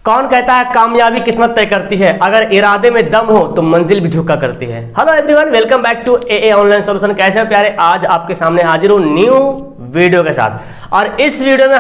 कौन कहता है कामयाबी किस्मत तय करती है, अगर इरादे में दम हो तो मंजिल भी झुका करती है। Hello everyone, welcome back to A A online solution. कैसे हो प्यारे, आज आपके सामने हाजिर हूं न्यू वीडियो के साथ। और इस वीडियो में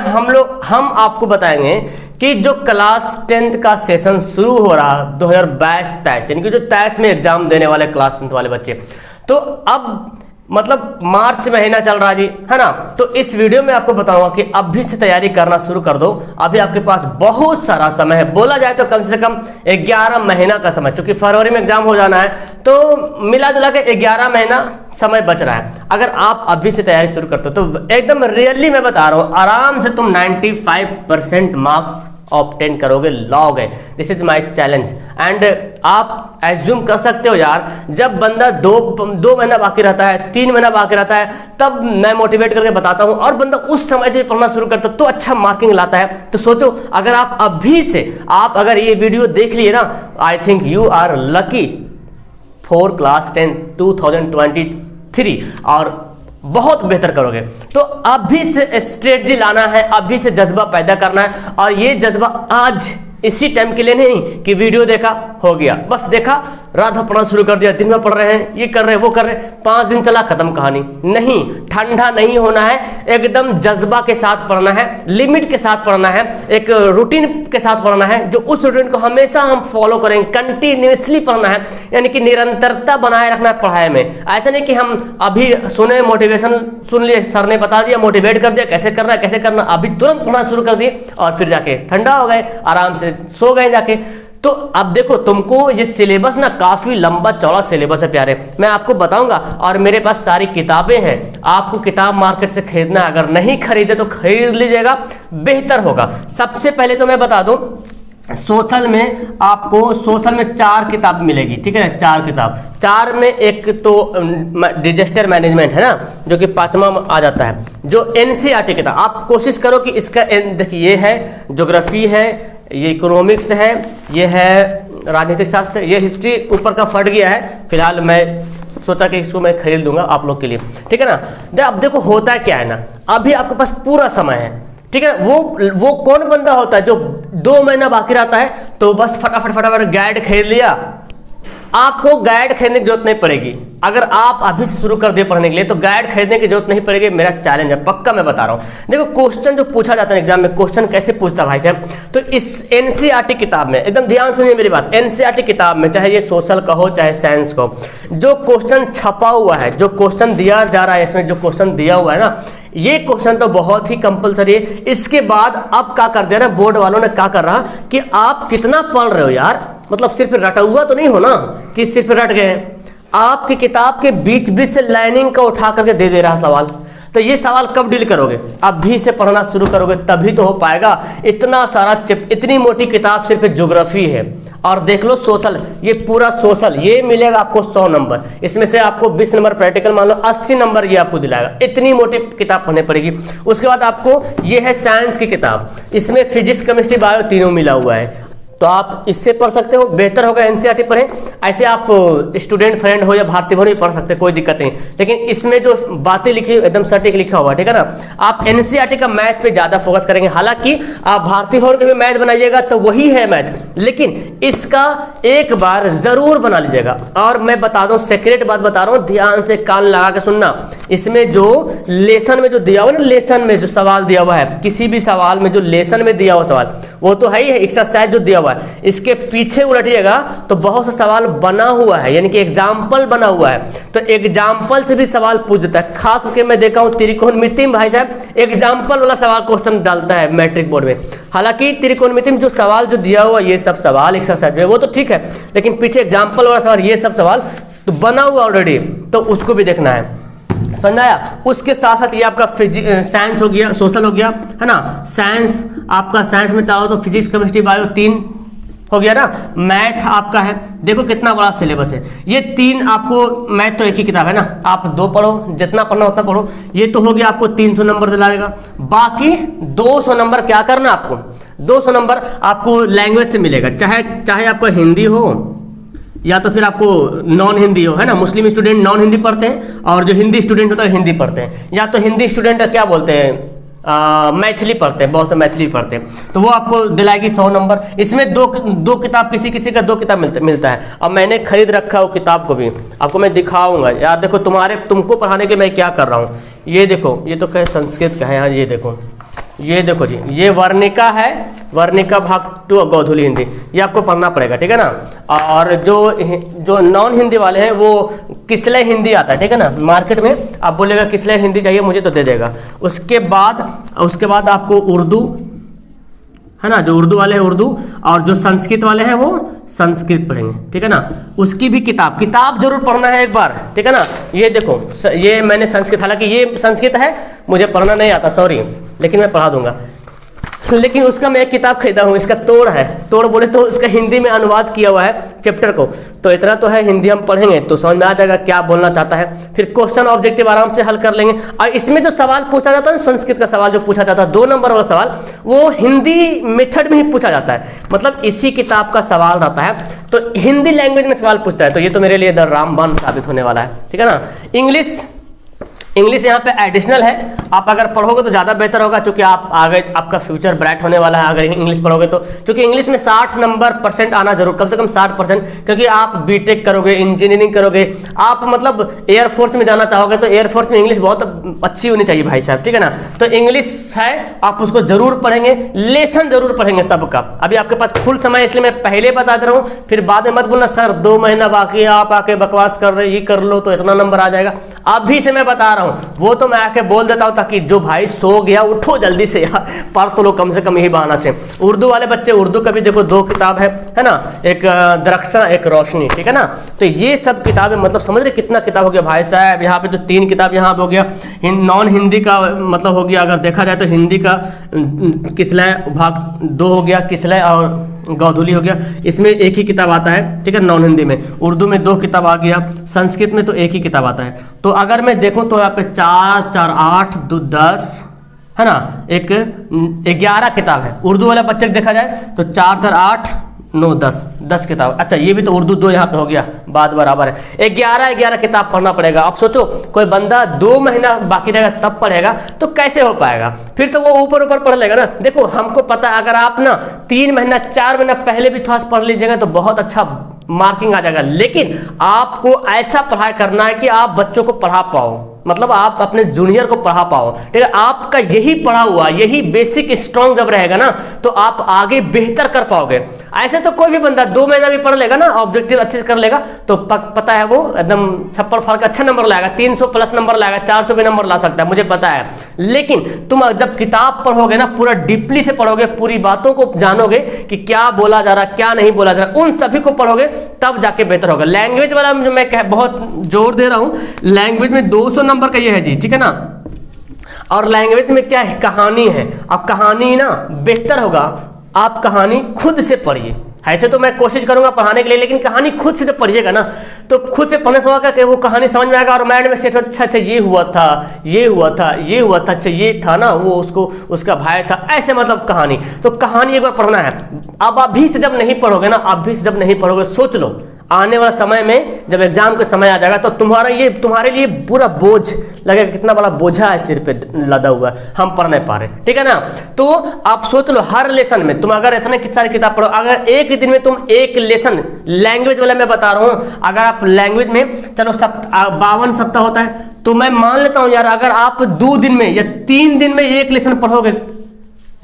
हम आपको बताएंगे कि जो क्लास 10th का सेशन शुरू हो रहा 2022-23, यानी कि जो 23 में एग्जाम देने वाले क्लास 10th वाले बच्चे, तो अब मतलब मार्च महीना चल रहा जी, है ना। तो इस वीडियो में आपको बताऊंगा कि अभी से तैयारी करना शुरू कर दो। अभी आपके पास बहुत सारा समय है, बोला जाए तो कम से कम 11 महीना का समय, क्योंकि फरवरी में एग्जाम हो जाना है, तो मिला जुला के 11 महीना समय बच रहा है। अगर आप अभी से तैयारी शुरू करते हो तो एकदम रियली मैं बता रहा हूं, आराम से तुम 95% मार्क्स ऑब्टेन करोगे, लाओगे। This is my challenge. And आप एज्यूम कर सकते हो यार, जब बंदा दो महीना बाकी रहता है, 3 महीना बाकी रहता है, तब मैं मोटिवेट करके बताता हूं और बंदा उस समय से पढ़ना शुरू करता है तो अच्छा मार्किंग लाता है। तो सोचो, अगर आप अभी से अगर ये वीडियो देख लिए ना, I think you are lucky for class 10 2023 और बहुत बेहतर करोगे। तो अभी से स्ट्रेटजी लाना है, अभी से जज्बा पैदा करना है। और ये जज्बा आज इसी टाइम के लिए नहीं कि वीडियो देखा हो गया, बस देखा रात भर पढ़ना शुरू कर दिया, दिन में पढ़ रहे हैं, ये कर रहे हैं, वो कर रहे हैं, 5 दिन चला खत्म कहानी। नहीं, ठंडा नहीं होना है, एकदम जज्बा के साथ पढ़ना है, लिमिट के साथ पढ़ना है, एक रूटीन के साथ पढ़ना है, जो उस रूटीन को हमेशा हम फॉलो करेंगे, कंटिन्यूसली पढ़ना है, यानी कि निरंतरता बनाए रखना है पढ़ाई में। ऐसा नहीं कि हम अभी सुने, मोटिवेशन सुन लिए, सर ने बता दिया, मोटिवेट कर दिया, कैसे करना है कैसे करना, अभी तुरंत पढ़ना शुरू कर दिए और फिर जाके ठंडा हो गए, आराम से सो गए जाके। तो अब देखो, तुमको ये सिलेबस ना काफी लंबा चौड़ा सिलेबस है प्यारे, मैं आपको बताऊंगा। और मेरे पास सारी किताबें हैं, आपको किताब मार्केट से खरीदना, अगर नहीं खरीदे तो खरीद लीजिएगा, बेहतर होगा। सबसे पहले तो मैं बता दूं, सोशल में आपको 4 किताब मिलेगी, ठीक है, 4 किताब। 4 में एक तो डिजास्टर मैनेजमेंट है ना, जो कि 5वां आ जाता है, जो एनसीईआरटी किताब। आप कोशिश करो कि इसका देखिए, ये है ज्योग्राफी है, ये इकोनॉमिक्स है, ये है राजनीतिक शास्त्र, ये हिस्ट्री ऊपर का फट गया है, फिलहाल मैं सोचा कि इसको मैं खरीद लूंगा आप लोग के लिए, ठीक है ना। अब देखो होता है क्या है ना, अभी आपके पास पूरा समय है, ठीक है। वो कौन बंदा होता है जो 2 महीना बाकी रहता है तो बस फटाफट गाइड खरीद लिया। आपको गाइड खरीदने की जरूरत नहीं पड़ेगी, अगर आप अभी से शुरू कर दिए पढ़ने के लिए तो गाइड खरीदने की जरूरत नहीं पड़ेगी। मेरा चैलेंज है, पक्का मैं बता रहा हूं। देखो, क्वेश्चन जो पूछा जाता है एग्जाम में, क्वेश्चन कैसे पूछता है भाई साहब, तो इस एनसीईआरटी किताब में, एकदम ध्यान सुनिए मेरी बात, एनसीईआरटी किताब में, चाहे ये सोशल का हो चाहे साइंस का हो, जो क्वेश्चन छपा हुआ है, जो क्वेश्चन दिया जा रहा है, इसमें जो क्वेश्चन दिया हुआ है ना, ये क्वेश्चन तो बहुत ही कंपलसरी है। इसके बाद अब क्या कर दिया ना, बोर्ड वालों ने क्या कर रहा कि आप कितना पढ़ रहे हो यार, मतलब सिर्फ रटा हुआ तो नहीं हो ना कि सिर्फ रट गए, आपकी किताब के बीच बीच से लाइनिंग का उठा करके दे दे रहा सवाल। तो ये सवाल कब डील करोगे, अभी से पढ़ना शुरू करोगे तभी तो हो पाएगा। इतना सारा इतनी मोटी किताब सिर्फ ज्योग्राफी है। और देख लो सोशल, ये पूरा सोशल, ये मिलेगा आपको 100 नंबर, इसमें से आपको 20 नंबर प्रैक्टिकल, मान लो 80 नंबर ये आपको दिलाएगा। इतनी मोटी किताब पढ़नी पड़ेगी। उसके बाद आपको ये है साइंस की किताब, इसमें फिजिक्स केमिस्ट्री बायो तीनों मिला हुआ है, तो आप इससे पढ़ सकते हो, बेहतर होगा एनसीईआरटी पढ़ें। ऐसे आप स्टूडेंट फ्रेंड हो या भारती भवन भी पढ़ सकते हैं, कोई दिक्कत नहीं। लेकिन इसमें जो बातें लिखी एकदम सटीक लिखा हुआ है, ठीक है ना। आप एनसीईआरटी का मैथ पे ज्यादा फोकस करेंगे, हालांकि आप भारती भवन के भी मैथ बनाइएगा तो वही है मैथ, लेकिन इसका एक बार जरूर बना लीजिएगा। और मैं बता दूं, सीक्रेट बात बता रहा हूं, ध्यान से कान लगा के सुनना। इसमें जो लेसन में जो दिया हुआ ना, लेसन में जो सवाल दिया हुआ है, किसी भी सवाल में जो लेसन में दिया हुआ सवाल, वो तो है ही है, एक्सरसाइज जो दिया हुआ है, इसके पीछे उलटिएगा तो बहुत सा सवाल बना हुआ है, यानी कि एग्जाम्पल बना हुआ है, तो एग्जाम्पल से भी सवाल पूछ देता है। खास करके मैं देखा हूं त्रिकोणमिति में भाई साहब एग्जाम्पल वाला सवाल क्वेश्चन डालता है मैट्रिक बोर्ड में। हालांकि त्रिकोणमिति में जो सवाल जो दिया हुआ, ये सब सवाल एक्सरसाइज में वो तो ठीक है, लेकिन पीछे एग्जाम्पल वाला सवाल, ये सब सवाल तो बना हुआ ऑलरेडी, तो उसको भी देखना है, समझाया। उसके साथ साथ ये आपका साइंस हो गया, सोशल हो गया, है ना। साइंस आपका, साइंस में चाहो तो फिजिक्स केमिस्ट्री बायो 3 हो गया ना। मैथ आपका है, देखो कितना बड़ा सिलेबस है। ये 3 आपको, मैथ तो एक ही किताब है ना, आप 2 पढ़ो, जितना पढ़ना उतना पढ़ो। ये तो हो गया, आपको 300 नंबर दिलाएगा। बाकी 200 नंबर क्या करना आपको, 200 नंबर आपको लैंग्वेज से मिलेगा, चाहे आपको हिंदी हो या तो फिर आपको नॉन हिंदी हो, है ना। मुस्लिम स्टूडेंट नॉन हिंदी पढ़ते हैं और जो हिंदी स्टूडेंट होता है हिंदी पढ़ते हैं, या तो हिंदी स्टूडेंट क्या बोलते हैं, मैथिली पढ़ते हैं, बहुत से मैथिली पढ़ते हैं, तो वो आपको दिलाएगी 100 नंबर। इसमें दो किताब, किसी किसी का 2 किताब मिलता है। अब मैंने खरीद रखा है वो किताब को भी, आपको मैं दिखाऊंगा यार। देखो तुमको पढ़ाने के मैं क्या कर रहा हूँ, ये देखो, ये तो क्या संस्कृत का है यार, ये देखो जी, ये वर्णिका है, वर्णिका भाग 2 गोधूली हिंदी, ये आपको पढ़ना पड़ेगा, ठीक है ना। और जो नॉन हिंदी वाले हैं वो किसलय हिंदी आता है, ठीक है ना। मार्केट में आप बोलेगा किसलय हिंदी चाहिए मुझे तो दे देगा। उसके बाद आपको उर्दू है ना, जो उर्दू वाले हैं उर्दू, और जो संस्कृत वाले हैं वो संस्कृत पढ़ेंगे, ठीक है ना। उसकी भी किताब जरूर पढ़ना है एक बार, ठीक है ना। ये देखो, ये मैंने संस्कृत, हालांकि ये संस्कृत है, मुझे पढ़ना नहीं आता, सॉरी, लेकिन मैं पढ़ा दूंगा। लेकिन उसका मैं एक किताब खरीदा हूँ, इसका तोड़ बोले तो उसका हिंदी में अनुवाद किया हुआ है चैप्टर को, तो इतना तो है, हिंदी हम पढ़ेंगे तो समझ में आ जाएगा क्या बोलना चाहता है। फिर क्वेश्चन ऑब्जेक्टिव आराम से हल कर लेंगे। और इसमें जो सवाल पूछा जाता है, संस्कृत का सवाल जो पूछा जाता है 2 नंबर वाला सवाल, वो हिंदी मेथड में ही पूछा जाता है, मतलब इसी किताब का सवाल रहता है, तो हिंदी लैंग्वेज में सवाल पूछता है। तो ये तो मेरे लिए रामबाण साबित होने वाला है, ठीक है ना। इंग्लिश यहाँ पे एडिशनल है, आप अगर पढ़ोगे तो ज़्यादा बेहतर होगा, क्योंकि आप आगे आपका फ्यूचर ब्राइट होने वाला है अगर इंग्लिश पढ़ोगे तो। क्योंकि इंग्लिश में 60 नंबर % आना जरूर, कम से कम 60%, क्योंकि आप बीटेक करोगे, इंजीनियरिंग करोगे, आप मतलब एयरफोर्स में जाना चाहोगे तो एयरफोर्स में इंग्लिश बहुत अच्छी होनी चाहिए भाई साहब, ठीक है ना। तो इंग्लिश है, आप उसको जरूर पढ़ेंगे, लेसन जरूर पढ़ेंगे सबका। अभी आपके पास फुल समय, इसलिए मैं पहले बता दे रहा हूँ, फिर बाद में मत बोलना सर 2 महीना बाकी है, आप आके बकवास कर रहे, ये कर लो तो इतना नंबर आ जाएगा। अभी से मैं बता रहा हूं, वो तो मैं आके बोल देता हूं, ताकि जो भाई सो गया उठो जल्दी से यार, पढ़ तो लो कम से कम, यही बहाना से। उर्दू वाले बच्चे, उर्दू का भी देखो 2 किताब है ना, एक दरख्शा, एक रोशनी, ठीक है ना। तो ये सब किताबें, मतलब समझ रहे कितना किताब हो गया भाई साहब। यहाँ पे तो 3 किताब यहाँ पे हो गया, नॉन हिंदी का मतलब हो गया, अगर देखा जाए तो हिंदी का किसलय भाग 2 हो गया, किसलय और गोधूली हो गया, इसमें एक ही किताब आता है, ठीक है, नॉन हिंदी में। उर्दू में 2 किताब आ गया, संस्कृत में तो एक ही किताब आता है। तो अगर मैं देखूं तो यहाँ पे 4, 4, 8, 2, 10 है ना, 11 किताब है। उर्दू वाला बच्चे देखा जाए तो 4, 4, 8, 9, 10 किताब। अच्छा, ये भी तो उर्दू 2 यहाँ पे हो गया, बात बराबर है। 11 किताब पढ़ना पड़ेगा। अब सोचो कोई बंदा 2 महीना बाकी रहेगा तब पढ़ेगा तो कैसे हो पाएगा, फिर तो वो ऊपर पढ़ लेगा ना। देखो हमको पता है, अगर आप ना 3 महीना 4 महीना पहले भी थोड़ा सा पढ़ लीजिएगा तो बहुत अच्छा मार्किंग आ जाएगा। लेकिन आपको ऐसा पढ़ाई करना है कि आप बच्चों को पढ़ा पाओ, मतलब आप अपने जूनियर को पढ़ा पाओ, ठीक है। आपका यही पढ़ा हुआ, यही बेसिक स्ट्रॉन्ग जब रहेगा ना, तो आप आगे बेहतर कर पाओगे। ऐसे तो कोई भी बंदा 2 महीना भी पढ़ लेगा ना, ऑब्जेक्टिव अच्छे से कर लेगा, तो पता है वो एकदम छप्पर फाड़ के अच्छा नंबर लाएगा, 300 प्लस नंबर लाएगा, 400 भी नंबर ला सकता है, मुझे पता है। लेकिन तुम जब किताब पढ़ोगे ना, पूरा डीपली से पढ़ोगे, पूरी बातों को जानोगे कि क्या बोला जा रहा, क्या नहीं बोला जा रहा, उन सभी को पढ़ोगे, तब जाके बेहतर होगा। लैंग्वेज वाला जो मैं बहुत जोर दे रहा हूं, लैंग्वेज में 200 नंबर का ये है जी, ठीक है ना। और लैंग्वेज में क्या है, कहानी है। अब कहानी ना बेहतर होगा, आप कहानी खुद से पढ़िए। ऐसे तो मैं कोशिश करूंगा पढ़ाने के लिए, लेकिन कहानी खुद से पढ़िएगा ना, तो खुद से पढ़ने से होगा कि वो कहानी समझ में आएगा और माइंड में सेट हो, अच्छा ये हुआ था, ये हुआ था, ये हुआ था, अच्छा ये था ना, वो उसका भाई था, ऐसे मतलब कहानी। तो कहानी एक बार पढ़ना है। अब अभी से जब नहीं पढ़ोगे ना, अभी से जब नहीं पढ़ोगे, सोच लो आने वाला समय में जब एग्जाम का समय आ जाएगा तो तुम्हारे लिए पूरा बोझ लगेगा, कितना बड़ा बोझा है सिर पे लदा हुआ है, हम पढ़ नहीं पा रहे, ठीक है ना। तो आप सोच लो, हर लेसन में तुम अगर इतने सारी किताब पढ़ो, अगर एक दिन में तुम एक लेसन, लैंग्वेज वाला मैं बता रहा हूं, अगर आप लैंग्वेज में चलो 52 सप्ताह होता है, तो मैं मान लेता हूं यार, अगर आप 2 दिन में या 3 दिन में एक लेसन पढ़ोगे,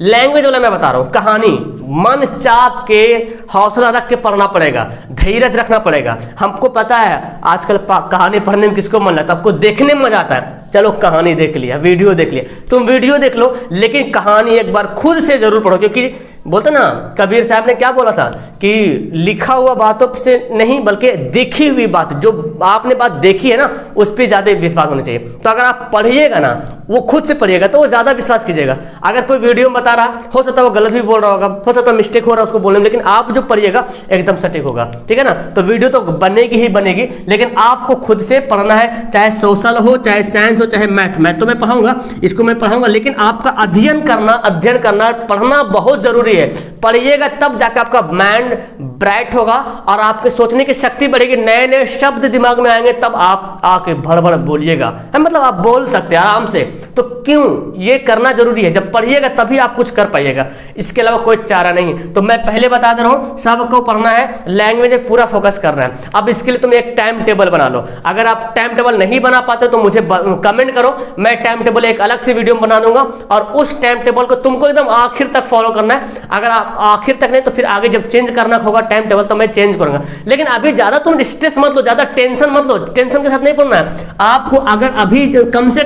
लैंग्वेज वाला मैं बता रहा हूं, कहानी मन चाप के हौसला रख के पढ़ना पड़ेगा, धैर्य रखना पड़ेगा। हमको पता है आजकल कहानी पढ़ने में किसको मन लगता है, आपको देखने में मजा आता है। चलो कहानी देख लिया, वीडियो देख लिया, तुम वीडियो देख लो, लेकिन कहानी एक बार खुद से जरूर पढ़ो। क्योंकि बोलते ना, कबीर साहब ने क्या बोला था कि लिखा हुआ बातों से नहीं, बल्कि देखी हुई बात, जो आपने बात देखी है ना, उस पर ज्यादा विश्वास होना चाहिए। तो अगर आप पढ़िएगा ना, वो खुद से पढ़िएगा तो वो ज्यादा विश्वास कीजिएगा। अगर कोई वीडियो में बता रहा, हो सकता है वो गलत भी बोल रहा होगा, हो सकता है मिस्टेक हो रहा है उसको बोलने में, लेकिन आप जो पढ़िएगा एकदम सटीक होगा, ठीक है ना। तो वीडियो तो बनेगी ही बनेगी, लेकिन आपको खुद से पढ़ना है, चाहे सोशल हो, चाहे साइंस हो, चाहे मैथ तो मैं पढ़ाऊंगा, इसको मैं पढ़ाऊंगा, लेकिन आपका अध्ययन करना, पढ़ना बहुत जरूरी है। पढ़िएगा तब जाकर आपका माइंड ब्राइट होगा और आपके सोचने की शक्ति बढ़ेगी, नए नए शब्द दिमाग में आएंगे, तब आप आके भड़ बोलिएगा, मतलब आप बोल सकते हैं आराम से। तो क्यों ये करना जरूरी है, जब पढ़िएगा तभी आप कुछ कर पाइएगा, इसके अलावा कोई चारा नहीं। तो मैं पहले बता दे रहा हूं, सबको पढ़ना है, लैंग्वेज में पूरा फोकस करना है। अब इसके लिए तुम एक टाइम टेबल बना लो। अगर आप टाइम टेबल नहीं बना पाते तो मुझे कमेंट करो, मैं टाइम टेबल एक अलग से वीडियो बना दूंगा और उस टाइम टेबल को तुमको एकदम आखिर तक फॉलो करना है। अगर आप आखिर तक नहीं तो फिर आगे जब चेंज करना होगा टाइम टेबल तो मैं चेंज करूंगा। लेकिन अभी ज्यादा तुम स्ट्रेस मत लो, ज्यादा टेंशन मत लो, टेंशन के साथ नहीं पढ़ना है आपको। अगर अभी कम से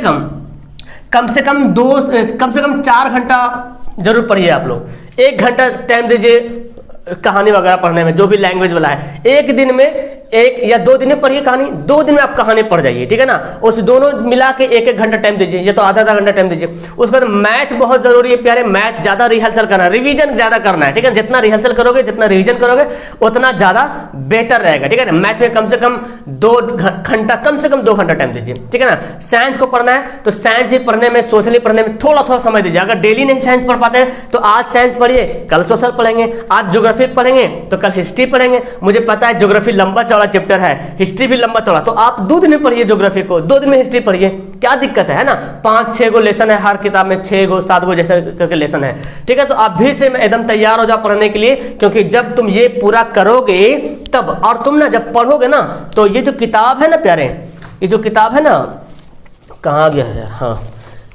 कम 4 घंटा जरूर पढ़िए आप लोग। 1 घंटा टाइम दीजिए कहानी वगैरह पढ़ने में, जो भी लैंग्वेज वाला है। एक दिन में 1 या 2 दिन में पढ़िए कहानी, 2 दिन में आप कहानी पढ़ जाइए, ठीक है ना। उस दोनों मिला के 1-1 घंटा टाइम दीजिए, ये तो आधा घंटा टाइम दीजिए। उसके बाद मैथ बहुत जरूरी है प्यारे, मैथ ज्यादा रिहर्सल करना है, रिवीजन ज्यादा करना है, ठीक है। जितना रिहर्सल करोगे, जितना रिवीजन करोगे उतना ज्यादा बेटर रहेगा, ठीक है ना। मैथ में कम से कम 2 घंटा टाइम दीजिए, ठीक है ना। साइंस को पढ़ना है तो साइंस ही पढ़ने में, सोशली पढ़ने में थोड़ा समय दीजिए। अगर डेली नहीं साइंस पढ़ पाते हैं तो आज साइंस पढ़िए, कल सोशल पढ़ेंगे, आज ज्योग्राफी पढ़ेंगे तो कल हिस्ट्री पढ़ेंगे। मुझे पता है ज्योग्राफी लंबा चौड़ा चैप्टर है, हिस्ट्री भी लंबा चौड़ा, तो आप 2 दिन में पढ़िए ज्योग्राफी को, 2 दिन में हिस्ट्री पढ़िए, क्या दिक्कत है ना। 5-6 गो लेसन है हर किताब में, 6-7 गो जैसे करके लेसन है, ठीक है। तो अभी से एकदम तैयार हो जाओ पढ़ने के लिए, क्योंकि जब तुम ये पूरा करोगे तब, और तुम ना जब पढ़ोगे ना तो ये जो किताब है ना प्यारे, ये जो किताब है ना, कहाँ गया है यार, हाँ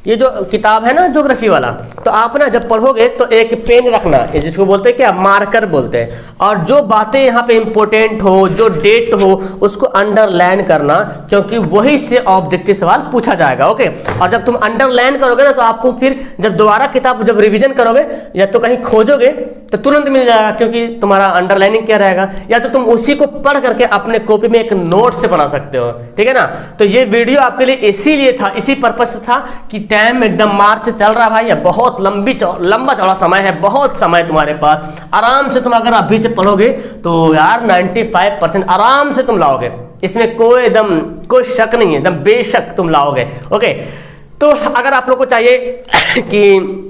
ये जो किताब है ना ज्योग्राफी वाला, तो आप ना जब पढ़ोगे तो एक पेन रखना, जिसको बोलते हैं क्या, मार्कर बोलते हैं। और जो बातें यहाँ पे इंपॉर्टेंट हो, जो डेट हो, उसको अंडरलाइन करना, क्योंकि वही से ऑब्जेक्टिव सवाल पूछा जाएगा, ओके। और जब तुम अंडरलाइन करोगे ना तो आपको फिर जब दोबारा किताब जब रिविजन करोगे या तो कहीं खोजोगे तो तुरंत मिल जाएगा, क्योंकि तुम्हारा अंडरलाइनिंग क्या रहेगा, या तो तुम उसी को पढ़ करके अपने कॉपी में एक नोट से बना सकते हो, ठीक है ना। तो ये वीडियो आपके लिए इसीलिए था, इसी पर्पज से था कि टाइम एकदम मार्च चल रहा भाई, बहुत लंबा चौड़ा समय है, बहुत समय तुम्हारे पास। आराम से तुम अगर अभी से पढ़ोगे तो यार 95% आराम से तुम लाओगे, इसमें कोई शक नहीं है, एकदम बेशक तुम लाओगे, ओके। तो अगर आप लोग को चाहिए कि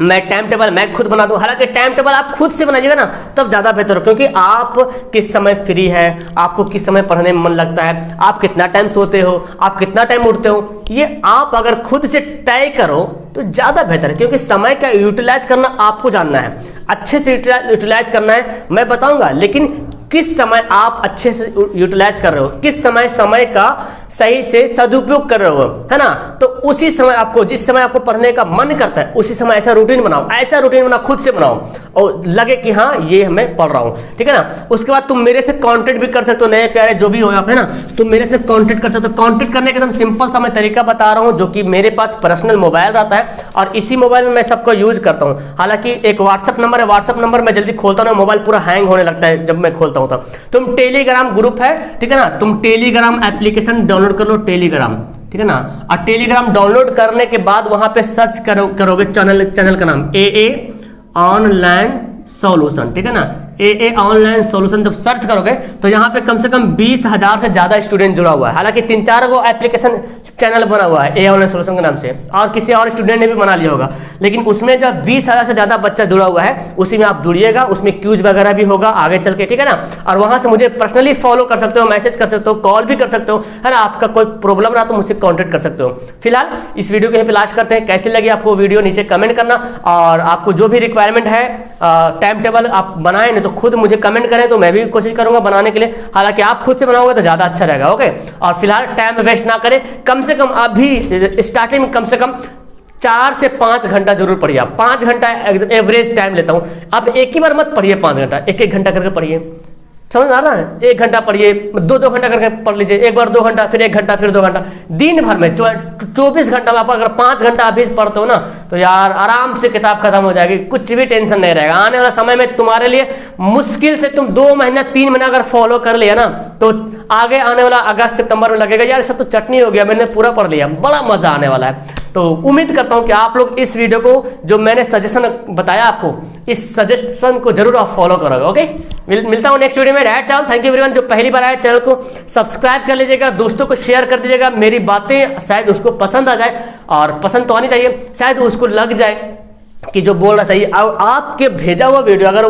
मैं टाइम टेबल मैं खुद बना दूं, हालांकि टाइम टेबल आप खुद से बनाइएगा ना तब ज्यादा बेहतर हो, क्योंकि आप किस समय फ्री है, आपको किस समय पढ़ने में मन लगता है, आप कितना टाइम सोते हो, आप कितना टाइम उठते हो, ये आप अगर खुद से तय करो तो ज्यादा बेहतर है। क्योंकि समय का यूटिलाइज करना आपको जानना है, अच्छे से यूटिलाइज करना है, मैं बताऊंगा। लेकिन किस समय आप अच्छे से यूटिलाइज कर रहे हो, किस समय का सही से सदुपयोग कर रहे हो, है ना। तो उसी समय आपको, जिस समय आपको पढ़ने का मन करता है उसी समय ऐसा रूटीन बनाओ, खुद से बनाओ और लगे कि हाँ ये मैं पढ़ रहा हूँ, ठीक है ना। उसके बाद तुम मेरे से कांटेक्ट भी कर सकते हो, नए प्यारे जो भी हो आप, है ना, तुम मेरे से कांटेक्ट कर सकते हो। कांटेक्ट करने का एकदम सिंपल सा मैं तरीका बता रहा हूँ, जो कि मेरे पास पर्सनल मोबाइल रहता है और इसी मोबाइल में मैं सबको यूज करता हूँ। हालांकि एक व्हाट्सअप नंबर है, व्हाट्सअप नंबर मैं जल्दी खोलता हूँ, मोबाइल पूरा हैंग होने लगता है जब मैं खोलता हूँ तब। तुम टेलीग्राम ग्रुप है, ठीक है ना, तुम टेलीग्राम एप्लीकेशन डाउनलोड कर लो, टेलीग्राम, ठीक है ना। और टेलीग्राम डाउनलोड करने के बाद वहां पे सर्च करोगे चैनल का नाम AA ऑनलाइन सॉल्यूशन, ठीक है ना। AA ऑनलाइन सॉल्यूशन जब सर्च करोगे तो यहाँ पे कम से कम 20,000 से ज्यादा स्टूडेंट जुड़ा हुआ है। हालांकि 3-4 गो एप्लीकेशन चैनल बना हुआ है AA ऑनलाइन सॉल्यूशन के नाम से, और किसी और स्टूडेंट ने भी बना लिया होगा, लेकिन उसमें जब 20,000 से ज्यादा बच्चा जुड़ा हुआ है उसी में आप जुड़िएगा, उसमें क्यूज वगैरह भी होगा आगे चल के, ठीक है ना। और वहां से मुझे पर्सनली फॉलो कर सकते हो, मैसेज कर सकते हो, कॉल भी कर सकते हो, है ना। आपका कोई प्रॉब्लम रहा तो मुझसे कॉन्टेक्ट कर सकते हो। फिलहाल इस वीडियो को यहीं पे लास्ट करते हैं। कैसी लगी आपको वीडियो नीचे कमेंट करना, और आपको जो भी रिक्वायरमेंट है टाइम टेबल आप बनाए नहीं तो खुद मुझे कमेंट करें, तो मैं भी कोशिश करूंगा बनाने के लिए। हालांकि आप खुद से बनाओगे तो ज्यादा अच्छा रहेगा, ओके। और फिलहाल टाइम वेस्ट ना करें, कम से कम अभी स्टार्टिंग में कम से कम 4 से 5 घंटा जरूर पढ़िए। आप 5 घंटा एवरेज टाइम लेता हूं, आप एक ही बार मत पढ़िए 5 घंटा, 1-1 घंटा करके पढ़िए, समझ आ रहा है। 1 घंटा पढ़िए, 2-2 घंटा करके पढ़ लीजिए, एक बार 2 घंटा, फिर 1 घंटा, फिर 2 घंटा, दिन भर में 24 घंटा में आप अगर 5 घंटा अभी पढ़ते हो ना तो यार आराम से किताब खत्म हो जाएगी, कुछ भी टेंशन नहीं रहेगा। आने वाला समय में तुम्हारे लिए मुश्किल से तुम 2 महीना 3 महीना अगर फॉलो कर लिया ना तो आगे आने वाला अगस्त सितंबर में लगेगा यार सब तो चटनी हो गया, मैंने पूरा पढ़ लिया, बड़ा मजा आने वाला है। तो उम्मीद करता हूं कि आप लोग इस वीडियो को, जो मैंने सजेशन बताया आपको, इस सजेशन को जरूर आप फॉलो करोगे, ओके। मिलता हूं नेक्स्ट वीडियो में। That's all, thank you everyone. जो पहली बार आए चैनल को सब्सक्राइब कर लीजिएगा, दोस्तों को शेयर कर दीजिएगा, मेरी बातें शायद उसको पसंद आ जाए, और पसंद तो आनी चाहिए, शायद उसको लग जाए कि जो बोल रहा सही, आपके भेजा हुआ वीडियो अगर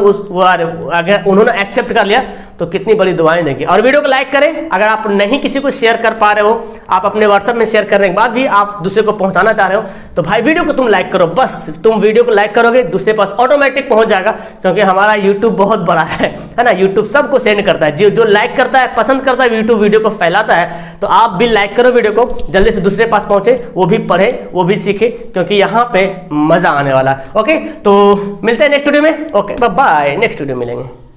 अगर उन्होंने एक्सेप्ट कर लिया तो कितनी बड़ी दुआएं देंगे। और वीडियो को लाइक करें। अगर आप नहीं किसी को शेयर कर पा रहे हो, आप अपने व्हाट्सएप में शेयर करने के बाद भी आप दूसरे को पहुंचाना चाह रहे हो, तो भाई वीडियो को तुम लाइक करो। बस तुम वीडियो को लाइक करोगे, दूसरे पास ऑटोमेटिक पहुंच जाएगा, क्योंकि हमारा यूट्यूब बहुत बड़ा है ना। यूट्यूब सबको सेंड करता है, जो लाइक करता है, पसंद करता है, यूट्यूब वीडियो को फैलाता है। तो आप भी लाइक करो वीडियो को, जल्दी से दूसरे पास पहुंचे, वो भी पढ़े, वो भी सीखे, क्योंकि यहाँ पे मजा आने वाला है। ओके, तो मिलते हैं नेक्स्ट वीडियो में। Okay, bye bye, next video मिलेंगे।